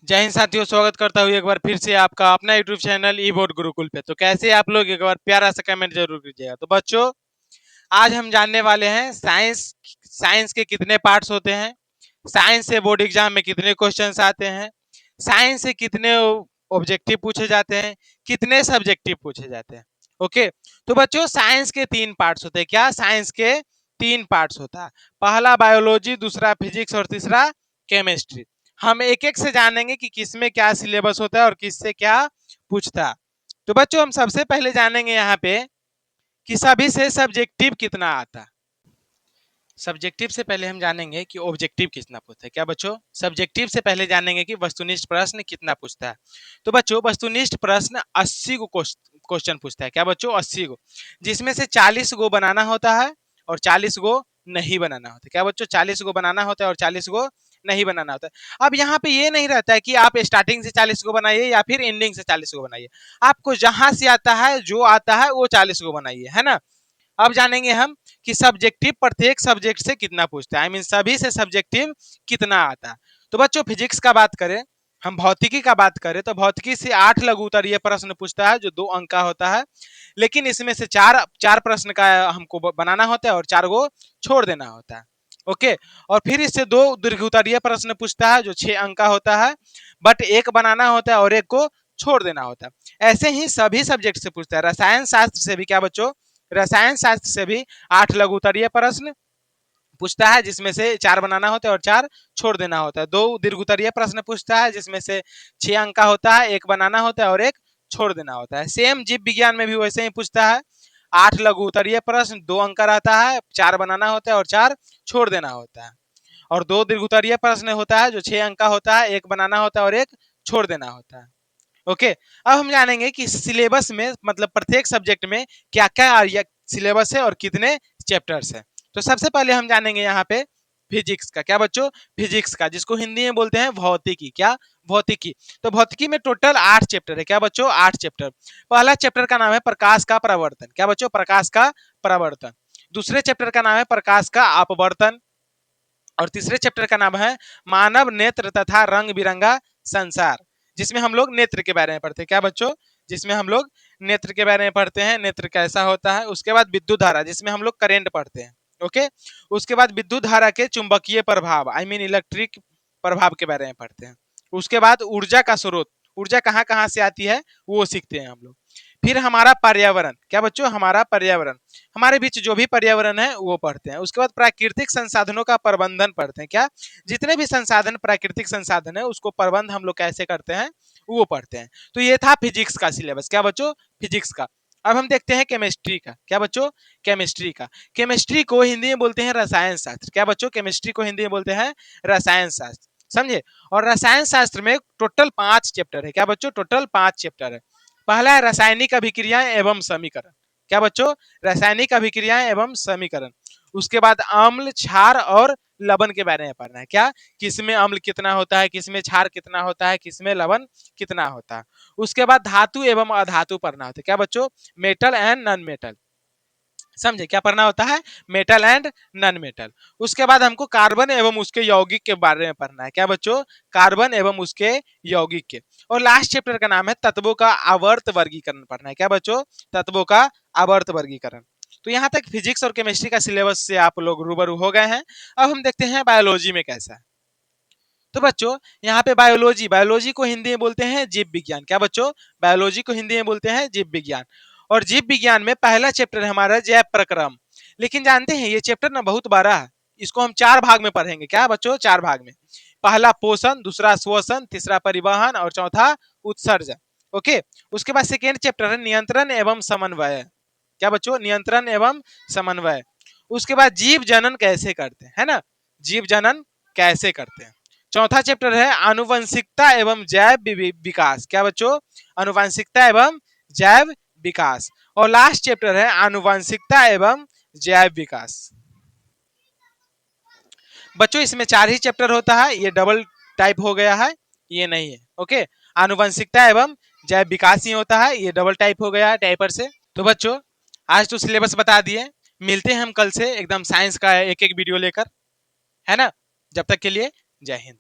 जय हिंद साथियों, स्वागत करता हूँ एक बार फिर से आपका अपना यूट्यूब चैनल ई बोर्ड गुरुकुल पे। तो कैसे आप लोग, एक बार प्यारा सा कमेंट जरूर कीजिएगा। तो बच्चों, आज हम जानने वाले हैं साइंस साइंस के कितने पार्ट्स होते हैं, साइंस से बोर्ड एग्जाम में कितने क्वेश्चंस आते हैं, साइंस से कितने ऑब्जेक्टिव पूछे जाते हैं, कितने सब्जेक्टिव पूछे जाते हैं। ओके, तो बच्चों साइंस के 3 पार्ट्स होते हैं। क्या? साइंस के 3 पार्ट्स होता है। पहला बायोलॉजी, दूसरा फिजिक्स और तीसरा केमिस्ट्री। हम एक एक से जानेंगे कि किसमें क्या सिलेबस होता है और किससे क्या पूछता है। तो बच्चों, हम सबसे पहले जानेंगे यहाँ पे कि सभी से सब्जेक्टिव कितना आता है। सब्जेक्टिव से पहले हम जानेंगे कि ऑब्जेक्टिव कितना पूछता है। क्या बच्चों? सब्जेक्टिव से पहले जानेंगे कि वस्तुनिष्ठ प्रश्न कितना पूछता है। तो बच्चों, वस्तुनिष्ठ प्रश्न 80 को क्वेश्चन पूछता है। क्या बच्चों? 80 गो, जिसमें से 40 गो बनाना होता है और 40 गो नहीं बनाना होता है। क्या बच्चों? 40 गो बनाना होता है और 40 गो नहीं बनाना होता है। अब यहाँ पे ये नहीं रहता है कि आप स्टार्टिंग से 40 गो बनाइए या फिर एंडिंग से 40 गो बनाइए। आपको जहां से आता है, जो आता है वो 40 गो बनाइए, है ना। अब जानेंगे हम कि सब्जेक्टिव प्रत्येक सब्जेक्ट से कितना पूछता है, आई मीन सभी से सब्जेक्टिव कितना आता है। तो बच्चों, फिजिक्स का बात करें, हम भौतिकी का बात करें तो भौतिकी से 8 लघु उत्तरीय प्रश्न पूछता है, जो 2 अंक का होता है। लेकिन इसमें से चार चार प्रश्न का हमको बनाना होता है और 4 गो छोड़ देना होता है। ओके, और फिर इससे 2 दीर्घ उत्तरीय प्रश्न पूछता है, जो 6 अंक का होता है, बट एक बनाना होता है और एक को छोड़ देना होता है। ऐसे ही सभी सब्जेक्ट से पूछता है। रसायन शास्त्र से भी, क्या बच्चों? रसायन शास्त्र से भी 8 लघु उत्तरीय प्रश्न पूछता है, जिसमें से 4 बनाना होता है और 4 छोड़ देना होता है। 2 दीर्घ उत्तरीय प्रश्न पूछता है, जिसमें से 6 अंक का होता है, एक बनाना होता है और एक छोड़ देना होता है। सेम जीव विज्ञान में भी वैसे ही पूछता है। 8 लघु उत्तरीय प्रश्न, 2 अंक का रहता है, 4 बनाना होता है और 4 छोड़ देना होता है। और 2 दीर्घ उत्तरीय प्रश्न होता है, जो 6 अंक का होता है, एक बनाना होता है और एक छोड़ देना होता है। ओके, अब हम जानेंगे कि सिलेबस में, मतलब प्रत्येक सब्जेक्ट में क्या क्या सिलेबस है और कितने चैप्टर्स है। तो सबसे पहले हम जानेंगे यहाँ पे फिजिक्स का। क्या बच्चों? फिजिक्स का, जिसको हिंदी में बोलते हैं भौतिकी। क्या? भौतिकी। तो भौतिकी में टोटल 8 चैप्टर है। क्या बच्चों? 8 चैप्टर। पहला चैप्टर का नाम है प्रकाश का प्रवर्तन। क्या बच्चों? प्रकाश का प्रवर्तन। दूसरे चैप्टर का नाम है प्रकाश का अपवर्तन। और तीसरे चैप्टर का नाम है मानव नेत्र तथा रंग बिरंगा संसार, जिसमें हम लोग नेत्र के बारे में पढ़ते हैं। क्या बच्चों? जिसमें हम लोग नेत्र के बारे में पढ़ते हैं, नेत्र कैसा होता है। उसके बाद विद्युत धारा, जिसमें हम लोग करंट पढ़ते हैं। ओके, उसके बाद विद्युत धारा के चुंबकीय प्रभाव, आई मीन इलेक्ट्रिक प्रभाव के बारे में पढ़ते हैं। उसके बाद ऊर्जा का स्रोत, ऊर्जा कहाँ कहाँ से आती है वो सीखते हैं हम लोग। फिर हमारा पर्यावरण। क्या बच्चों? हमारा पर्यावरण, हमारे बीच जो भी पर्यावरण है वो पढ़ते हैं। उसके बाद प्राकृतिक संसाधनों का प्रबंधन पढ़ते हैं। क्या? जितने भी संसाधन, प्राकृतिक संसाधन है, उसको प्रबंध हम लोग कैसे करते हैं वो पढ़ते हैं। तो ये था फिजिक्स का सिलेबस। क्या बच्चों? फिजिक्स का। अब हम देखते हैं केमिस्ट्री का। क्या बच्चों? केमिस्ट्री का। केमिस्ट्री को हिंदी में बोलते हैं रसायन शास्त्र। क्या बच्चों? केमिस्ट्री को हिंदी में बोलते हैं रसायन शास्त्र। समझे? और रसायन शास्त्र में टोटल 5 चैप्टर है। क्या बच्चों? टोटल 5 चैप्टर है। पहला है रासायनिक अभिक्रियाएं एवं समीकरण। क्या बच्चों? रासायनिक अभिक्रियाएं एवं समीकरण। उसके बाद अम्ल, क्षार और लवण के बारे में पढ़ना है। क्या? किसमें अम्ल कितना होता है, किसमें क्षार कितना होता है, किसमें लवण कितना होता है। उसके बाद धातु एवं अधातु पढ़ना होता है। क्या बच्चों? Metal and non metal. समझे? क्या पढ़ना होता है? Metal and non metal. उसके बाद हमको कार्बन एवं उसके यौगिक के बारे में पढ़ना है। क्या बच्चों? कार्बन एवं उसके यौगिक के। और लास्ट चैप्टर का नाम है तत्वों का आवर्त वर्गीकरण पढ़ना है। क्या बच्चों? तत्वों का आवर्त वर्गीकरण। तो यहाँ तक फिजिक्स और केमिस्ट्री का सिलेबस से आप लोग रूबरू हो गए हैं। अब हम देखते हैं बायोलॉजी में कैसा है। तो बच्चों, यहाँ पे बायोलॉजी, बायोलॉजी को हिंदी में बोलते हैं जीव विज्ञान। क्या बच्चों? बायोलॉजी को हिंदी में बोलते हैं जीव विज्ञान। और जीव विज्ञान में पहला चैप्टर है हमारा जैव प्रक्रम। लेकिन जानते हैं ये चैप्टर ना बहुत बड़ा है। इसको हम 4 भाग में पढ़ेंगे। क्या बच्चों? 4 भाग में। पहला पोषण, दूसरा श्वसन, तीसरा परिवहन और चौथा उत्सर्जन। ओके, उसके बाद सेकेंड चैप्टर है नियंत्रण एवं समन्वय। क्या बच्चों? नियंत्रण एवं समन्वय। उसके बाद जीव जनन कैसे करते हैं, है ना, जीव जनन कैसे करते हैं। चौथा चैप्टर है आनुवंशिकता एवं जैव विकास। क्या बच्चों? आनुवंशिकता एवं जैव विकास। और लास्ट चैप्टर है आनुवंशिकता एवं जैव विकास। बच्चों, इसमें 4 ही चैप्टर होता है। ये डबल टाइप हो गया है, ये नहीं है। ओके, आनुवंशिकता एवं जैव विकास ही होता है, ये डबल टाइप हो गया है टाइपर से। तो बच्चों, आज तो सिलेबस बता दिए। मिलते हैं हम कल से एकदम साइंस का एक एक वीडियो लेकर, है ना। जब तक के लिए जय हिंद।